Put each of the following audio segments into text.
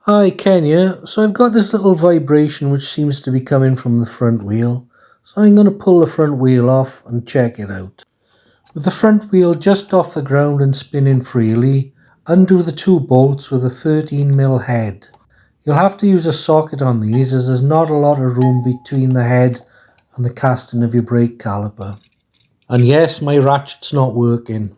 Hi Kenya, so I've got this little vibration which seems to be coming from the front wheel, so I'm going to pull the front wheel off and check it out. With the front wheel just off the ground and spinning freely, undo the two bolts with a 13mm head. You'll have to use a socket on these as there's not a lot of room between the head and the casting of your brake caliper. And yes, my ratchet's not working.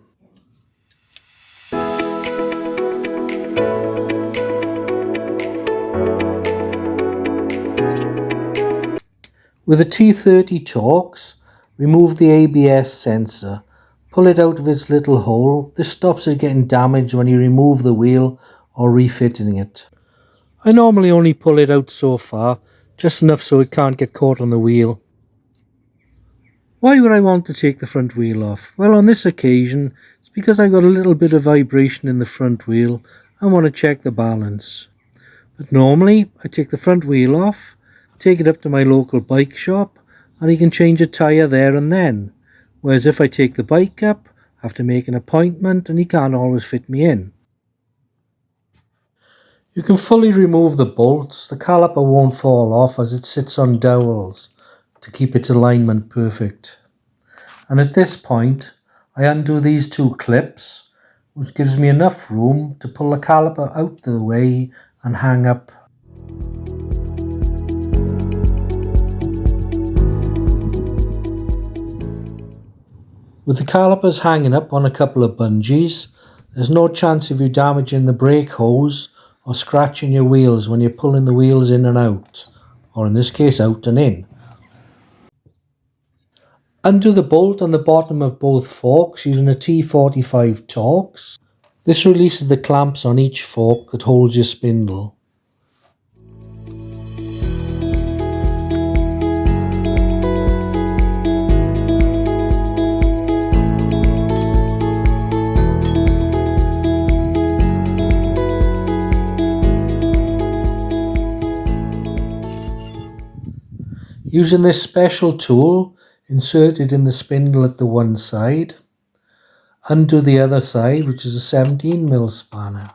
With the T30 Torx, remove the ABS sensor. Pull it out of its little hole. This stops it getting damaged when you remove the wheel or refitting it. I normally only pull it out so far, just enough so it can't get caught on the wheel. Why would I want to take the front wheel off? Well, on this occasion, it's because I got a little bit of vibration in the front wheel and want to check the balance. But normally, I take the front wheel off, take it up to my local bike shop, and he can change a tyre there and then. Whereas if I take the bike up, I have to make an appointment and he can't always fit me in. You can fully remove the bolts. The caliper won't fall off as it sits on dowels to keep its alignment perfect. And at this point, I undo these two clips, which gives me enough room to pull the caliper out of the way and hang up. With the calipers hanging up on a couple of bungees, there's no chance of you damaging the brake hose or scratching your wheels when you're pulling the wheels in and out, or in this case out and in. Undo the bolt on the bottom of both forks using a T45 Torx. This releases the clamps on each fork that holds your spindle. Using this special tool, insert it in the spindle at the one side. Undo the other side, which is a 17mm spanner.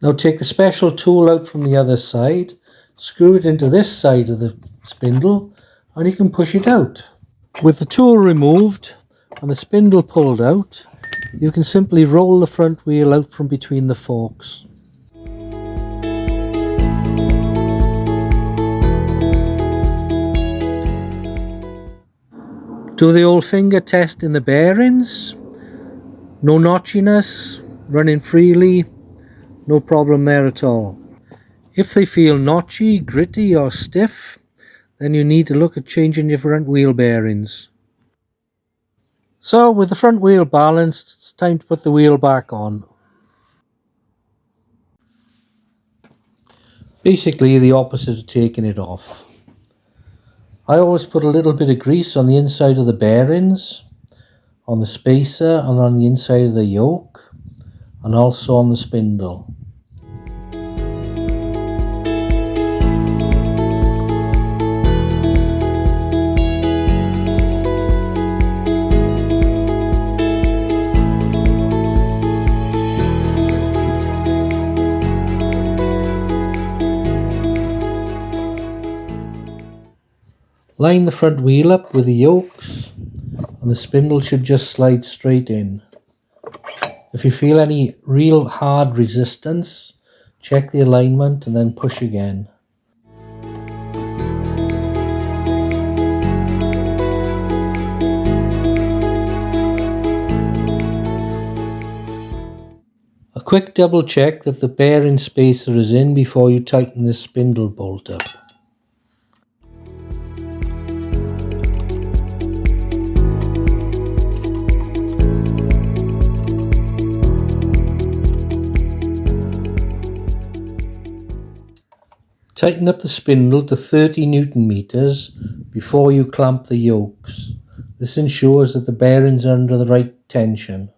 Now take the special tool out from the other side, screw it into this side of the spindle, and you can push it out. With the tool removed and the spindle pulled out, you can simply roll the front wheel out from between the forks. Do the old finger test in the bearings. No notchiness, running freely, no problem there at all. If they feel notchy, gritty or stiff, then you need to look at changing your front wheel bearings. So with the front wheel balanced, it's time to put the wheel back on. Basically the opposite of taking it off. I always put a little bit of grease on the inside of the bearings, on the spacer and on the inside of the yoke, and also on the spindle. Line the front wheel up with the yokes and the spindle should just slide straight in. If you feel any real hard resistance, check the alignment and then push again. A quick double check that the bearing spacer is in before you tighten the spindle bolt up. Tighten up the spindle to 30 Newton meters before you clamp the yokes. This ensures that the bearings are under the right tension.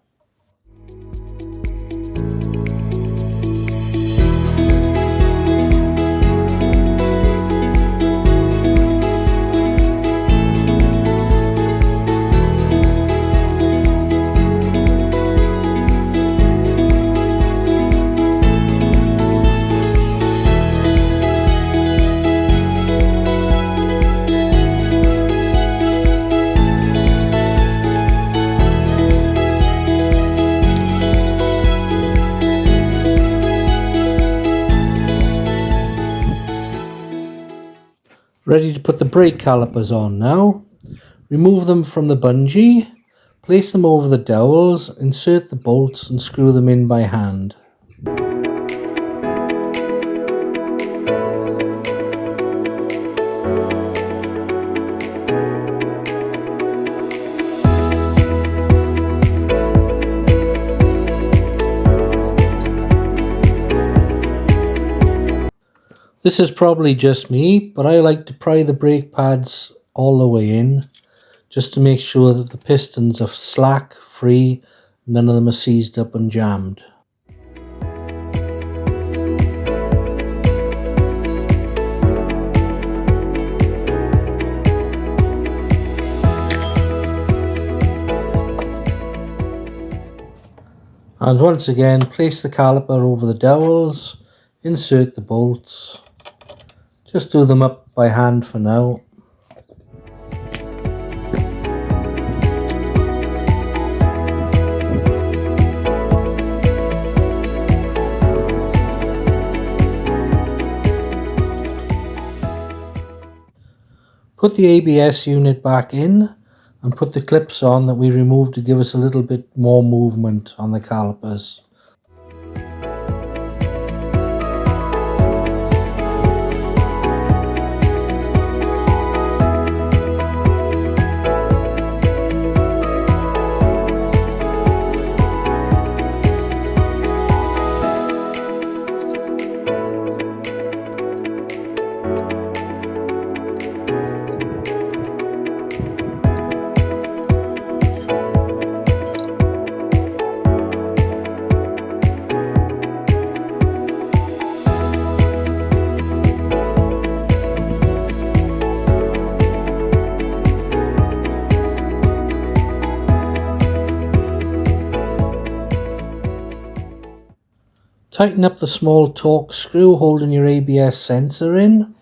Ready to put the brake calipers on now. Remove them from the bungee, place them over the dowels, insert the bolts and screw them in by hand. This is probably just me, but I like to pry the brake pads all the way in, just to make sure that the pistons are slack, free, none of them are seized up and jammed. And once again, place the caliper over the dowels, insert the bolts. Just do them up by hand for now. Put the ABS unit back in and put the clips on that we removed to give us a little bit more movement on the calipers. Tighten up the small torque screw holding your ABS sensor in.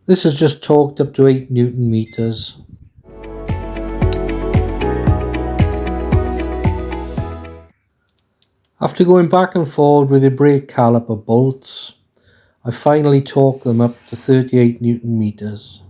This is just torqued up to 8 Newton meters. After going back and forward with your brake caliper bolts, I finally torqued them up to 38 Newton meters.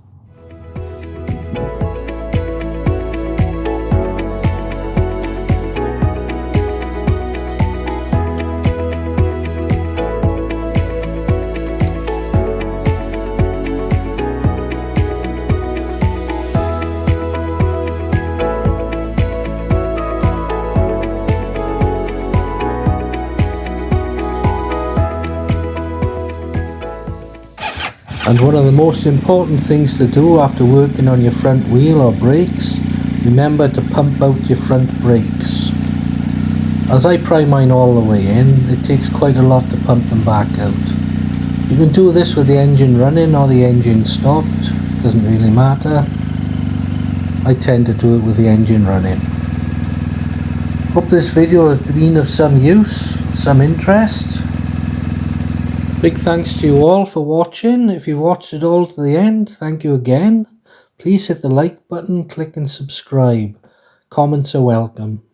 And one of the most important things to do after working on your front wheel or brakes, remember to pump out your front brakes. As I pry mine all the way in, it takes quite a lot to pump them back out. You can do this with the engine running or the engine stopped, doesn't really matter. I tend to do it with the engine running. Hope this video has been of some use, some interest. Big thanks to you all for watching. If you've watched it all to the end, thank you again. Please hit the like button, click and subscribe. Comments are welcome.